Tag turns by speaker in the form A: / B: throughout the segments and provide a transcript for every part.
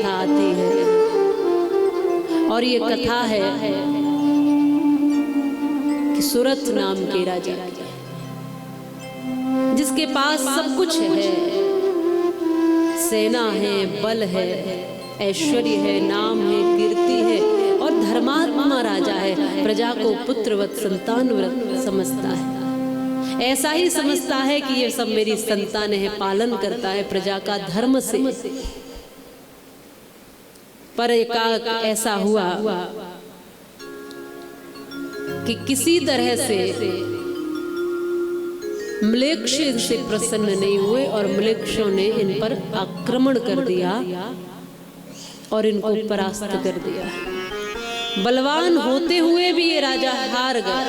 A: कथा आती है और ये कथा है कि सूरत नाम के राजा जिसके पास सब कुछ है, सेना है, बल है, ऐश्वर्य है, नाम है, कीर्ति है और धर्मात्मा राजा है। प्रजा को पुत्रवत संतानवत समझता है, ऐसा ही समझता है कि ये सब मेरी संतान है, पालन करता है प्रजा का धर्म से। पर एकाएक ऐसा हुआ कि किसी तरह से म्लेच्छ इनसे प्रसन्न नहीं हुए और म्लेच्छों ने इन पर आक्रमण कर दिया और इनको परास्त कर दिया। बलवान होते हुए भी ये राजा हार गया,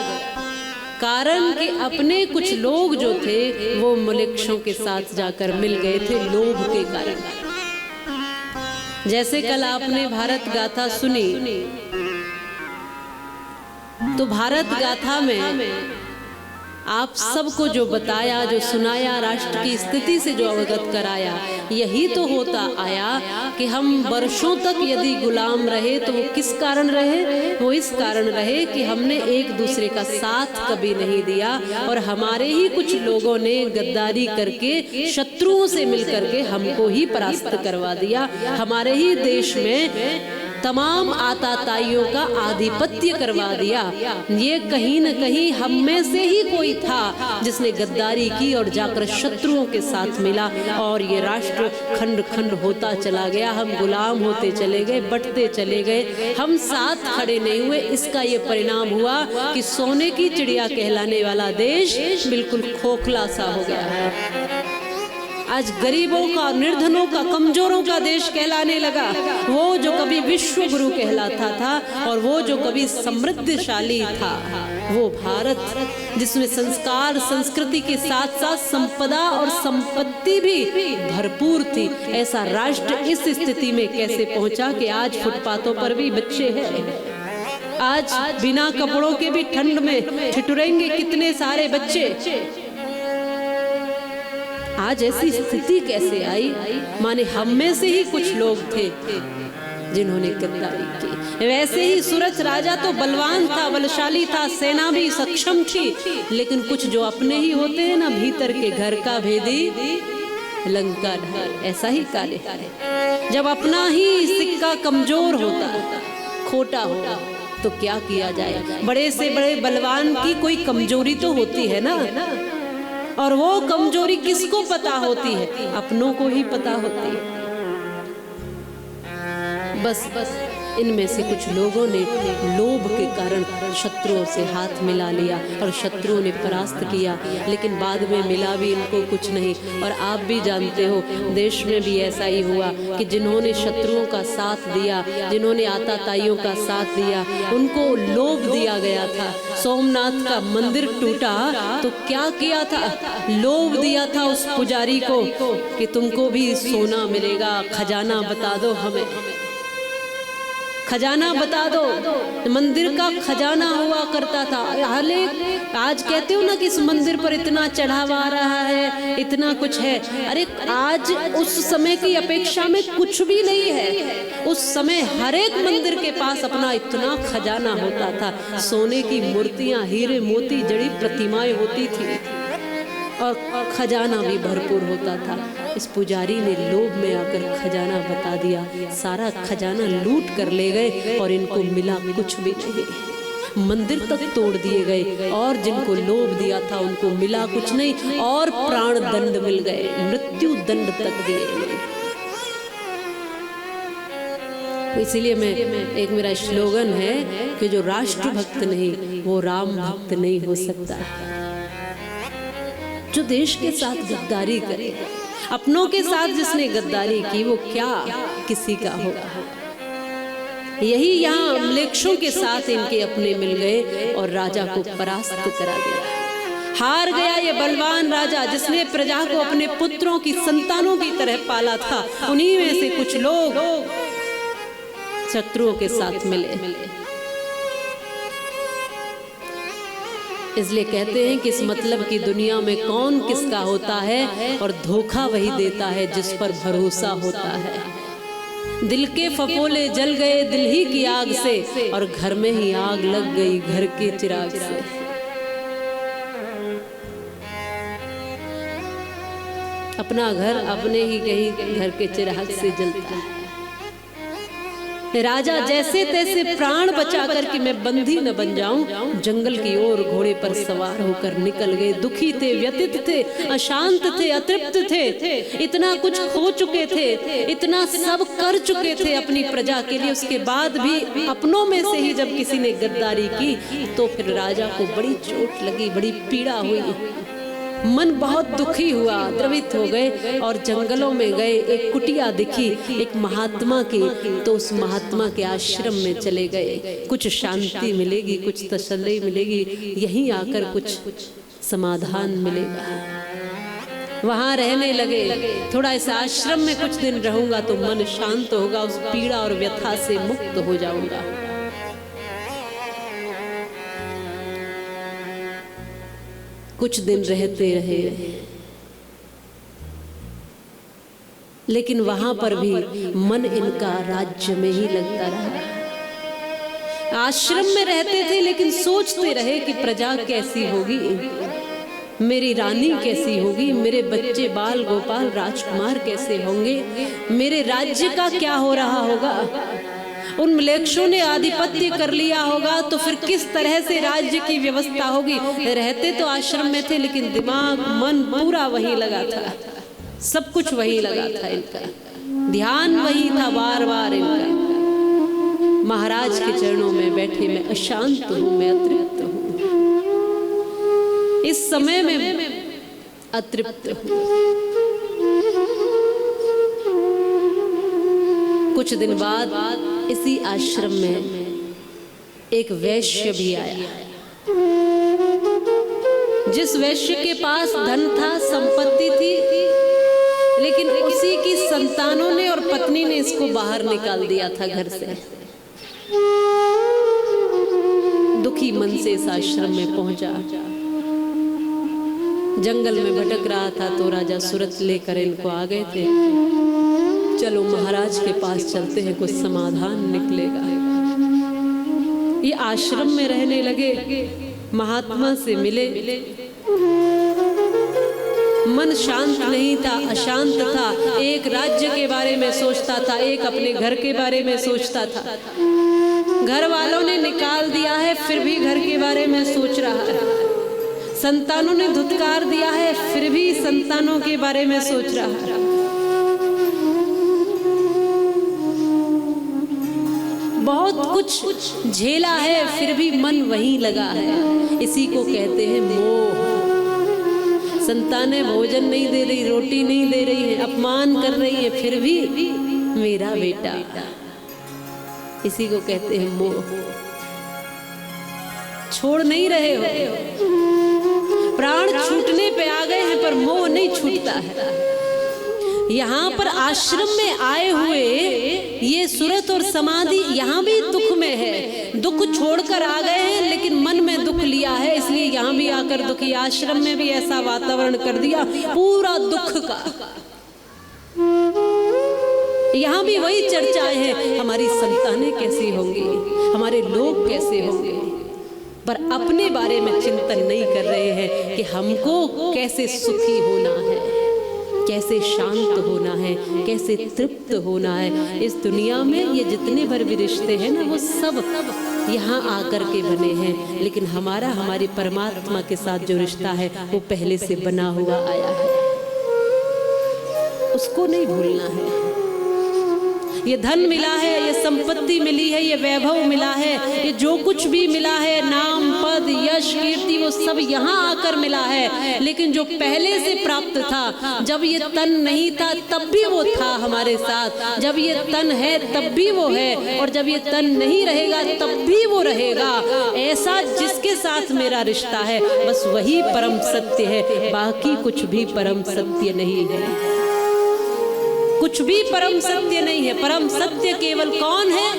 A: कारण कि अपने कुछ लोग जो थे वो म्लेच्छों के साथ जाकर मिल गए थे लोभ के कारण। जैसे कल आपने भारत गाथा सुनी, तो भारत गाथा में आप सबको जो बताया, जो सुनाया, राष्ट्र की स्थिति से जो अवगत कराया, यही तो होता आया कि हम वर्षों तक यदि गुलाम रहे तो वो किस कारण रहे? वो इस कारण रहे कि हमने एक दूसरे का साथ कभी नहीं दिया और हमारे ही कुछ लोगों ने गद्दारी करके शत्रुओं से मिलकर के हमको ही परास्त करवा दिया। हमारे ही देश में तमाम आताताइयों का आधिपत्य करवा दिया। ये कहीं न कहीं हम में से ही कोई था जिसने गद्दारी की और जाकर शत्रुओं के साथ मिला और ये राष्ट्र खंड खंड होता चला गया। हम गुलाम होते चले गए, बंटते चले गए, हम साथ खड़े नहीं हुए। इसका ये परिणाम हुआ कि सोने की चिड़िया कहलाने वाला देश बिल्कुल खोखला सा हो गया है। आज गरीबों का, निर्धनों का, कमजोरों का देश कहलाने लगा। वो जो कभी विश्व गुरु कहलाता था और वो जो कभी समृद्धशाली था, वो भारत जिसमें संस्कार, संस्कृति के साथ साथ संपदा और संपत्ति भी भरपूर थी, ऐसा राष्ट्र इस स्थिति में कैसे पहुंचा कि आज फुटपाथों पर भी बच्चे हैं। आज बिना कपड़ों के भी ठंड में ठिठुरेंगे कितने सारे बच्चे। आज ऐसी स्थिति कैसे आई? माने हम में से ही कुछ लोग थे जिन्होंने गद्दारी की। वैसे ही सूरत राजा तो बलवान था, बलशाली था, सेना भी सक्षम थी, लेकिन कुछ जो अपने ही होते हैं ना, भीतर के घर का भेदी लंका ढाल, ऐसा ही कार्य। जब अपना ही सिक्का कमजोर होता, खोटा होता, तो क्या किया जाए? बड़े से बड़े बलवान की कोई कमजोरी तो होती है ना, और वो कमजोरी किसको पता होती है? अपनों को ही पता होती है। बस इनमें से कुछ लोगों ने लोभ के कारण शत्रुओं से हाथ मिला लिया और शत्रुओं ने परास्त किया, लेकिन बाद में मिला भी इनको कुछ नहीं। और आप भी जानते हो, देश में भी ऐसा ही हुआ कि जिन्होंने शत्रुओं का साथ दिया, जिन्होंने आताताइयों का साथ दिया, उनको लोभ दिया गया था। सोमनाथ का मंदिर टूटा तो क्या किया था? लोभ दिया था उस पुजारी को कि तुमको भी सोना मिलेगा, खजाना बता दो हमें, खजाना बता दो। मंदिर का खजाना हुआ करता था। हाले आज कहते हो ना कि इस मंदिर पर इतना चढ़ावा आ रहा है, इतना कुछ है। अरे आज उस समय की अपेक्षा में कुछ भी नहीं है। उस समय हर एक मंदिर के पास अपना इतना खजाना होता था। सोने की मूर्तियां, हीरे मोती जड़ी प्रतिमाएं होती थी और खजाना भी भरपूर होता था। इस पुजारी ने लोभ में आकर खजाना बता दिया, सारा खजाना लूट कर ले गए और इनको मिला कुछ भी नहीं। मंदिर तक तोड़ दिए गए और जिनको लोभ दिया था उनको मिला कुछ नहीं और प्राण दंड मिल गए, मृत्यु दंड तक दिए गए। इसीलिए एक मेरा स्लोगन है कि जो राष्ट्र भक्त नहीं वो राम भक्त नहीं हो सकता। जो देश के साथ गद्दारी करे, अपनों के साथ जिसने गद्दारी की, वो क्या किसी का होगा? यही यहाँ म्लेच्छों के साथ इनके अपने मिल गए और राजा को परास्त करा दिया। हार गया ये बलवान राजा जिसने प्रजा को अपने पुत्रों की, संतानों की तरह पाला था। उन्हीं में से कुछ लोग शत्रुओं के साथ मिले। इसलिए कहते हैं कि इस मतलब की दुनिया में कौन किसका होता है और धोखा वही देता है जिस पर भरोसा होता है। दिल के फपोले जल गए दिल ही की आग से, और घर में ही आग लग गई घर के चिराग से। अपना घर अपने ही कहीं घर के चिराग से जलता है। राजा जैसे तैसे प्राण बचा कर कि मैं बंदी न बन जाऊं, जंगल की ओर घोड़े पर सवार होकर निकल गए। दुखी थे, व्यथित थे, अशांत थे, अतृप्त थे, इतना कुछ खो चुके थे, इतना सब कर चुके थे अपनी प्रजा के लिए। उसके बाद भी अपनों में से ही जब किसी ने गद्दारी की तो फिर राजा को बड़ी चोट लगी, बड़ी पीड़ा हुई, मन बहुत दुखी हुआ, द्रवित हो गए और जंगलों में गए। एक कुटिया दिखी एक महात्मा की, तो उस महात्मा के आश्रम में चले गए। कुछ शांति मिलेगी, कुछ तसल्ली मिलेगी, यहीं आकर कुछ समाधान मिलेगा। वहां रहने लगे। थोड़ा इस आश्रम में कुछ दिन रहूंगा तो मन शांत होगा, उस पीड़ा और व्यथा से मुक्त हो जाऊंगा। कुछ दिन रहते रहे, लेकिन वहां पर भी मन इनका राज्य में ही लगता रहा। आश्रम में रहते थे लेकिन सोचते रहे कि प्रजा कैसी होगी, मेरी रानी कैसी होगी, मेरे बच्चे बाल गोपाल राजकुमार कैसे होंगे, मेरे राज्य का क्या हो रहा होगा। उन म्लेच्छों ने आधिपत्य कर लिया होगा तो फिर किस तरह से राज्य की व्यवस्था होगी। रहते तो आश्रम में थे लेकिन दिमाग मन पूरा वहीं लगा था, सब कुछ वहीं लगा था, इनका ध्यान वही था बार बार इनका। महाराज के चरणों में बैठे मैं अशांत हूं, मैं अतृप्त हूं, इस समय में अतृप्त हूं। कुछ दिन बाद इसी आश्रम में एक वैश्य भी आया। जिस वैश्य के पास धन था, संपत्ति थी, लेकिन उसी की संतानों ने और पत्नी ने इसको बाहर निकाल दिया था घर से। दुखी मन से इस आश्रम में पहुंचा। जंगल में भटक रहा था तो राजा सूरत लेकर इनको आ गए थे। चलो महाराज के पास चलते हैं, कुछ समाधान निकलेगा। ये आश्रम में रहने लगे, महात्मा से मिले। मन शांत नहीं था, अशांत था। एक राज्य के बारे में सोचता था, एक अपने घर के बारे में सोचता था। घर वालों ने निकाल दिया है फिर भी घर के बारे में सोच रहा है। संतानों ने धुतकार दिया है फिर भी संतानों के बारे में सोच रहा है। बहुत कुछ झेला है फिर भी मन वहीं लगा है। इसी को कहते हैं मोह। संतानें भोजन नहीं दे रही, रोटी नहीं दे रही है, अपमान कर रही है, फिर भी मेरा बेटा, इसी को कहते हैं मोह। छोड़ नहीं रहे हो, प्राण छूटने पे आ गए हैं पर मोह नहीं छूटता है। यहाँ पर आश्रम में आए हुए ये सूरत और समाधि यहाँ भी दुख में है। दुख छोड़कर आ गए हैं लेकिन मन में दुख लिया है, इसलिए यहाँ भी आकर दुखी। आश्रम में भी ऐसा वातावरण कर दिया पूरा दुख का। यहाँ भी वही चर्चाएं हैं, हमारी संतानें कैसी होंगी, हमारे लोग कैसे होंगे, पर अपने बारे में चिंतन नहीं कर रहे हैं कि हमको कैसे सुखी होना है, कैसे शांत होना है, कैसे तृप्त होना है। इस दुनिया में ये जितने भर भी रिश्ते हैं ना, वो सब यहाँ आकर के बने हैं, लेकिन हमारा हमारी परमात्मा के साथ जो रिश्ता है वो पहले से बना हुआ आया है, उसको नहीं भूलना है। ये धन मिला है, ये संपत्ति मिली है, ये वैभव मिला है, ये जो कुछ भी मिला है, नाम पद यश कीर्ति, वो सब यहाँ आकर मिला है। लेकिन जो पहले से प्राप्त था, जब ये तन नहीं था तब भी वो था हमारे साथ, जब ये तन है तब भी वो है, और जब ये तन नहीं रहेगा तब भी वो रहेगा। ऐसा जिसके साथ मेरा रिश्ता है बस वही परम सत्य है, बाकी कुछ भी परम सत्य नहीं है। कुछ भी परम सत्य नहीं है। परम सत्य केवल कौन है?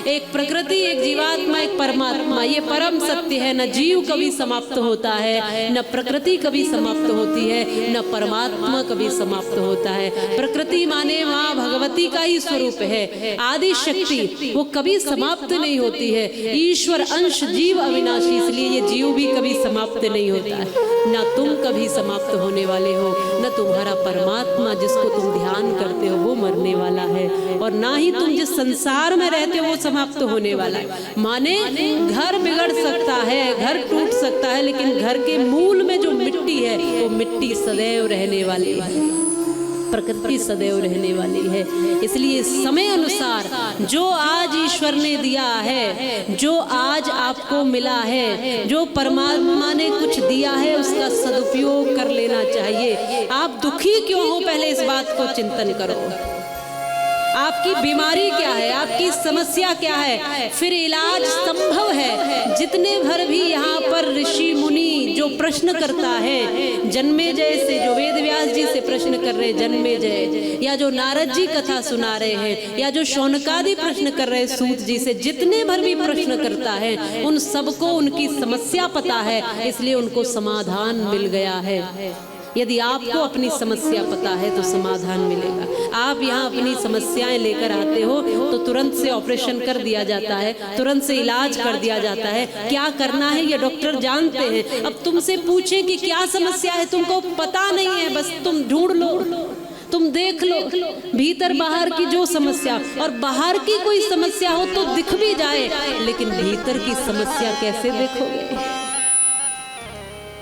A: एक प्रकृति, एक जीवात्मा, एक परमात्मा। ये परम सत्य है। न जीव कभी समाप्त होता है, न प्रकृति कभी समाप्त होती है, न परमात्मा कभी समाप्त होता है। प्रकृति माने माँ भगवती का ही स्वरूप है, आदि शक्ति, वो कभी समाप्त नहीं होती है। ईश्वर अंश जीव अविनाशी, इसलिए ये जीव भी कभी समाप्त नहीं होता है। न तुम कभी समाप्त होने वाले हो, न तुम्हारा परमात्मा जिसको तुम ध्यान करते हो वो मरने वाला है, और ना ही तुम जिस संसार में रहते हो वो समाप्त होने वाला है। माने घर बिगड़ सकता है, घर टूट सकता है, लेकिन घर के मूल में जो मिट्टी है वो मिट्टी सदैव रहने वाली है, प्रकृति सदैव रहने वाली है। इसलिए समय अनुसार जो आज ईश्वर ने दिया है, जो आज आपको मिला है, जो परमात्मा ने कुछ दिया है, उसका सदुपयोग कर लेना चाहिए। आप दुखी क्यों हो, पहले इस बात को चिंतन करो। आपकी बीमारी क्या है, आपकी समस्या क्या है, फिर इलाज संभव है। जितने भर भी यहाँ पर ऋषि मुनि जो प्रश्न करता है, जन्मेजय से, जो वेद व्यास जी से प्रश्न कर रहे जन्मेजय, या जो नारद जी कथा सुना रहे हैं, या जो शौनकादि प्रश्न कर रहे सूत जी से, जितने भर भी प्रश्न करता है उन सबको उनकी समस्या पता है, इसलिए उनको समाधान मिल गया है। यदि आपको अपनी समस्या पता है तो समाधान मिलेगा। आप यहाँ अपनी समस्याएं लेकर आते हो तो तुरंत से ऑपरेशन कर दिया जाता है, तुरंत से इलाज कर दिया जाता है। क्या करना है ये डॉक्टर जानते हैं। अब तुमसे पूछें कि क्या समस्या है, तुमको पता नहीं है, बस तुम ढूंढ लो, तुम देख लो भीतर बाहर की जो समस्या, और बाहर की कोई समस्या हो तो दिख भी जाए, लेकिन भीतर की समस्या कैसे देखोगे?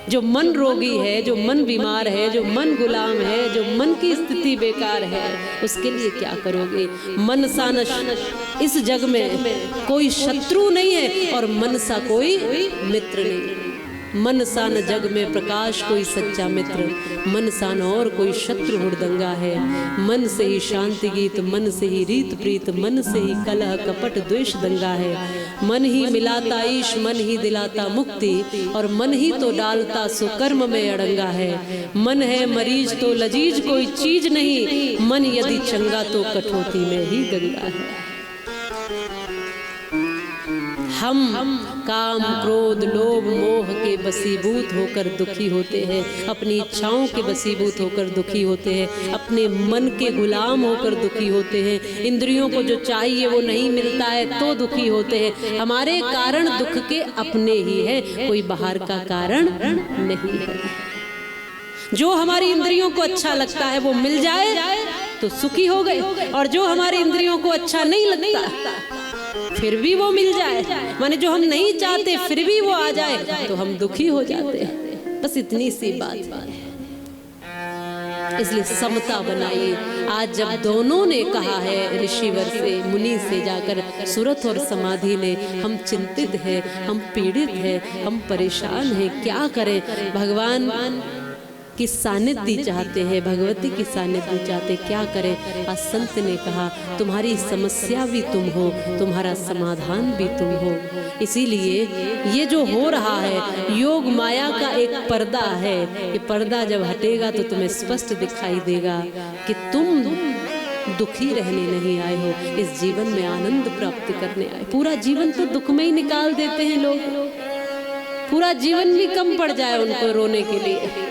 A: जो मन रोगी है, जो मन बीमार है, जो मन गुलाम है, जो मन की स्थिति बेकार है, उसके लिए क्या करोगे? मन सा इस जग में कोई शत्रु नहीं है, और मन सा कोई मित्र नहीं। मन सा न जग में प्रकाश कोई सच्चा मित्र, मन सा न और कोई शत्रु हुड़दंगा है। मन से ही शांति गीत, मन से ही रीत प्रीत, मन से ही कलह कपट द्वेष दंगा है। मन ही मिलाता ईश, मन ही दिलाता मुक्ति, और मन ही तो डालता सुकर्म में अड़ंगा है। मन है मरीज तो लजीज कोई चीज नहीं, मन यदि चंगा तो कठौती में ही गंगा है। हम काम क्रोध लोभ मोह के बसीभूत होकर दुखी होते हैं, अपनी इच्छाओं के बसीभूत होकर दुखी होते हैं, अपने मन के गुलाम होकर दुखी होते हैं। इंद्रियों को जो चाहिए वो नहीं मिलता है तो दुखी होते हैं। हमारे कारण दुख के अपने ही है, कोई बाहर का कारण नहीं है। जो हमारी इंद्रियों को अच्छा लगता है वो मिल जाए तो सुखी हो गए, और जो हमारी इंद्रियों को अच्छा नहीं लगता फिर भी वो मिल जाए, माने जो हम नहीं चाहते फिर भी वो आ जाए तो हम दुखी हो जाते हैं। बस इतनी सी बात है। इसलिए समता बनाइए। आज जब दोनों ने कहा है, ऋषिवर से मुनि से जाकर, सुरत और समाधि ने, हम चिंतित हैं, हम पीड़ित हैं, हम परेशान हैं, क्या करें? भगवान की सानिध्य चाहते हैं, भगवती की सानिध्य चाहते, क्या करें? आज संत ने कहा तुम्हारी समस्या भी तुम हो, तुम्हारा समाधान भी तुम हो। इसीलिए ये जो हो रहा है योग माया का एक पर्दा है, ये पर्दा जब हटेगा तो तुम्हें स्पष्ट दिखाई देगा कि तुम दुखी रहने नहीं आए हो, इस जीवन में आनंद प्राप्त करने आए। पूरा जीवन तो दुख में ही निकाल देते हैं लोग, पूरा जीवन भी कम पड़ जाए उनको रोने के लिए,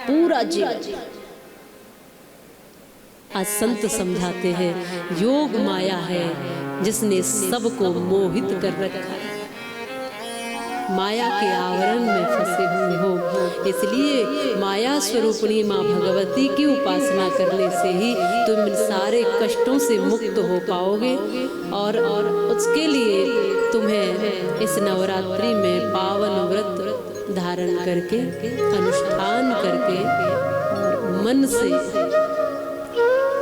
A: पूरा जीवन। आज संत समझाते हैं योग माया है जिसने सबको मोहित कर रखा है, माया के आवरण में फंसे हुए हो। इसलिए माया स्वरूपिणी माँ भगवती की उपासना करने से ही तुम इन सारे कष्टों से मुक्त हो पाओगे, और उसके लिए तुम्हें इस नवरात्रि में पावन व्रत धारण करके, अनुष्ठान करके, और मन से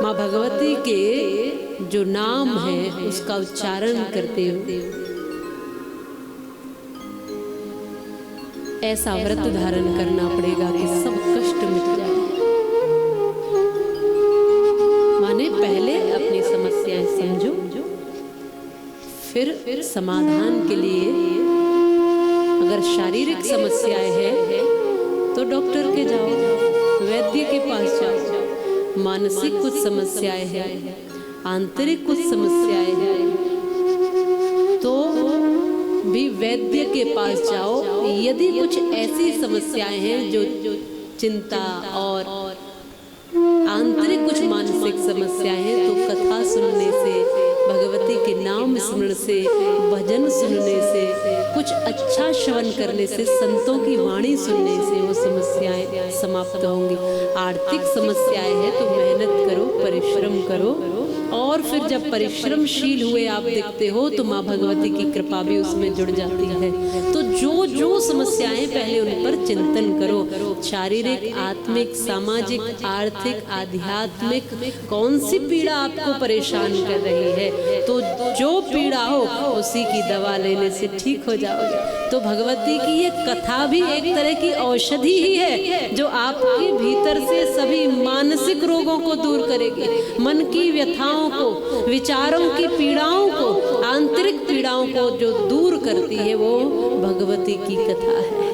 A: माँ भगवती के जो नाम है उसका उच्चारण करते हुए ऐसा व्रत धारण करना पड़ेगा कि सब कष्ट मिट जाए। माने पहले अपनी समस्याएं समझो, फिर समाधान के लिए अगर शारीरिक समस्याएं हैं तो डॉक्टर के जाओ, वैद्य के पास जाओ, मानसिक कुछ समस्याएं हैं, आंतरिक कुछ समस्याएं हैं, तो भी वैद्य के पास जाओ। यदि कुछ ऐसी समस्याएं हैं जो चिंता और आंतरिक कुछ मानसिक समस्याएं हैं, तो कथा सुनने से, भगवती के नाम स्मरण से, भजन सुनने से, कुछ अच्छा श्रवण करने से, संतों की वाणी सुनने से वो समस्याएं समाप्त होंगी। आर्थिक समस्याएं हैं तो मेहनत करो, परिश्रम करो, और फिर जब परिश्रमशील हुए आप दिखते हो तो माँ भगवती की कृपा भी उसमें जुड़ जाती है। तो जो जो समस्याएं, पहले उन पर चिंतन करो। शारीरिक, आत्मिक, सामाजिक, आर्थिक, आध्यात्मिक कौन सी पीड़ा आपको परेशान कर रही है, तो जो पीड़ा हो उसी की दवा लेने से ठीक हो जाओगे। तो भगवती की ये कथा भी एक तरह की औषधि ही है जो आपके भीतर से सभी मानसिक रोगों को दूर करेगी, मन की व्यथाओं को, विचारों की पीड़ाओं को, आंतरिक पीड़ाओं को जो दूर करती है वो भगवती की कथा है।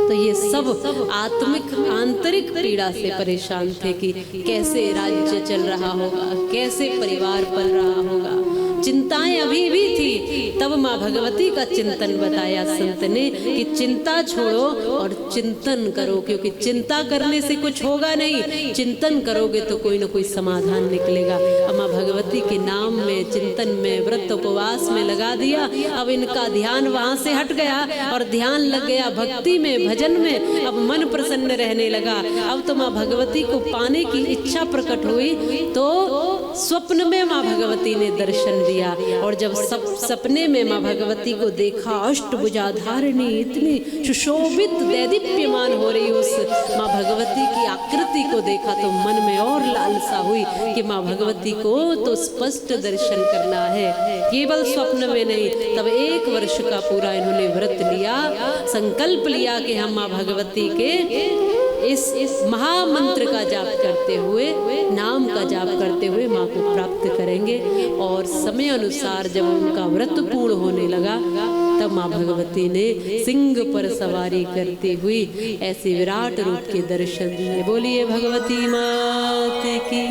A: तो ये सब आत्मिक आंतरिक पीड़ा से परेशान थे कि कैसे राज्य चल रहा होगा, कैसे परिवार पल रहा होगा, चिंताएं अभी भी थी। तब माँ भगवती का चिंतन बताया संत ने कि चिंता छोड़ो और चिंतन करो, क्योंकि चिंता करने से कुछ होगा नहीं, चिंतन करोगे तो कोई ना कोई समाधान निकलेगा। अब माँ भगवती के नाम में, चिंतन में, व्रत उपवास में लगा दिया। अब इनका ध्यान वहां से हट गया और ध्यान लग गया भक्ति में, भजन में। अब मन प्रसन्न रहने लगा। अब तो माँ भगवती को पाने की इच्छा प्रकट हुई, तो स्वप्न में माँ भगवती ने दर्शन दिया। और जब सपने में माँ भगवती को देखा, अष्टभुजाधारिणी, इतनी सुशोभित दैदीप्यमान हो रही उस माँ भगवती की आकृति को देखा, तो मन में और लालसा हुई कि माँ भगवती को तो स्पष्ट दर्शन करना है, केवल स्वप्न में नहीं। तब 1 वर्ष का पूरा इन्होंने व्रत लिया, संकल्प लिया कि हम माँ भगवती के इस महामंत्र का जाप करते हुए, नाम का जाप करते हुए माँ को प्राप्त करेंगे। और समय अनुसार जब उनका व्रत पूर्ण होने लगा, तब माँ भगवती ने सिंह पर सवारी करती हुई ऐसे विराट रूप के दर्शन दिए। बोलिए भगवती मात की।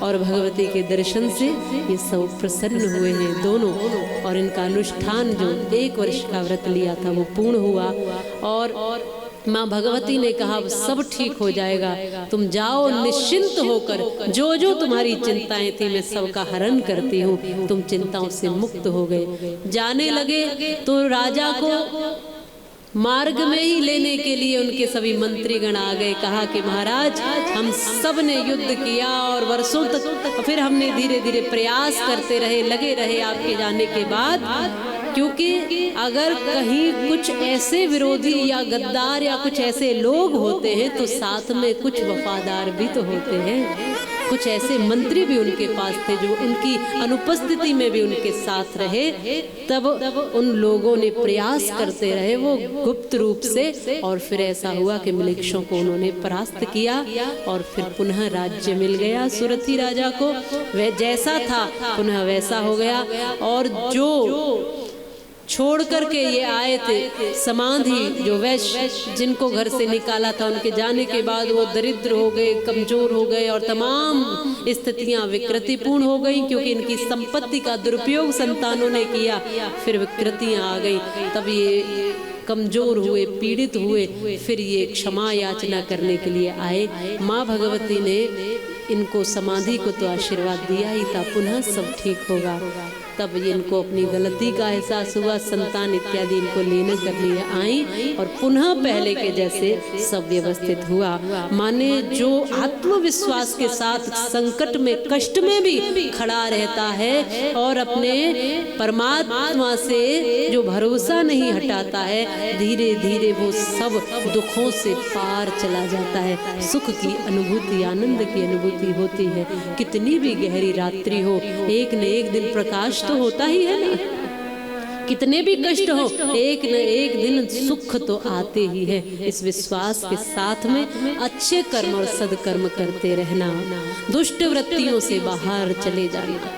A: और भगवती के दर्शन से ये सब प्रसन्न हुए हैं दोनों। और इनका अनुष्ठान जो 1 वर्ष का व्रत लिया था वो पूर्ण हुआ। और माँ भगवती ने कहा अब सब ठीक हो जाएगा, तुम जाओ निश्चिंत होकर, जो जो तुम्हारी चिंताएं थी मैं सबका हरण करती हूँ। तुम चिंताओं से मुक्त हो गए। जाने लगे तो राजा को मार्ग में ही लेने के लिए उनके सभी मंत्रीगण आ गए। कहा कि महाराज, हम सब ने युद्ध किया और वर्षों तक फिर हमने धीरे धीरे प्रयास करते रहे, लगे रहे आपके जाने के बाद, क्योंकि अगर कहीं कुछ ऐसे विरोधी या गद्दार या कुछ ऐसे लोग होते हैं तो साथ में कुछ वफादार भी तो होते हैं। कुछ ऐसे मंत्री भी उनके पास थे जो उनकी अनुपस्थिति में भी उनके साथ रहे। तब उन लोगों ने प्रयास करते रहे वो गुप्त रूप से, और फिर ऐसा हुआ कि मिलिक्षों को उन्होंने परास्त किया और फिर पुनः राज्य मिल गया सुरथी राजा को। वह जैसा था पुनः वैसा हो गया। और जो छोड़ करके ये आए थे समाधि, जो वैश्य जिनको घर से निकाला था, उनके जाने के बाद वो दरिद्र हो गए, कमजोर हो गए और तमाम स्थितियां विकृतिपूर्ण हो गई, क्योंकि इनकी संपत्ति का दुरुपयोग संतानों ने किया। फिर विकृतियां आ गई, तब ये कमजोर हुए, पीड़ित हुए। फिर ये क्षमा याचना करने के लिए आए। माँ भगवती ने इनको समाधि को तो आशीर्वाद दिया ही था, पुनः सब ठीक होगा। तब इनको अपनी गलती का एहसास हुआ, संतान इत्यादि इनको लेने कर लिए आई और पुनः पहले के जैसे सब व्यवस्थित हुआ। माने जो आत्मविश्वास के साथ संकट में, कष्ट में भी खड़ा रहता है और अपने परमात्मा से जो भरोसा नहीं हटाता है, धीरे धीरे वो सब दुखों से पार चला जाता है। सुख की अनुभूति, आनंद की अनुभूति होती है। कितनी भी गहरी रात्रि हो, एक न एक दिन प्रकाश तो होता ही है ना। कितने भी कष्ट हो, एक न एक दिन सुख तो आते ही है। इस विश्वास के साथ में अच्छे कर्म और सदकर्म करते रहना, दुष्ट वृत्तियों से बाहर चले जाना,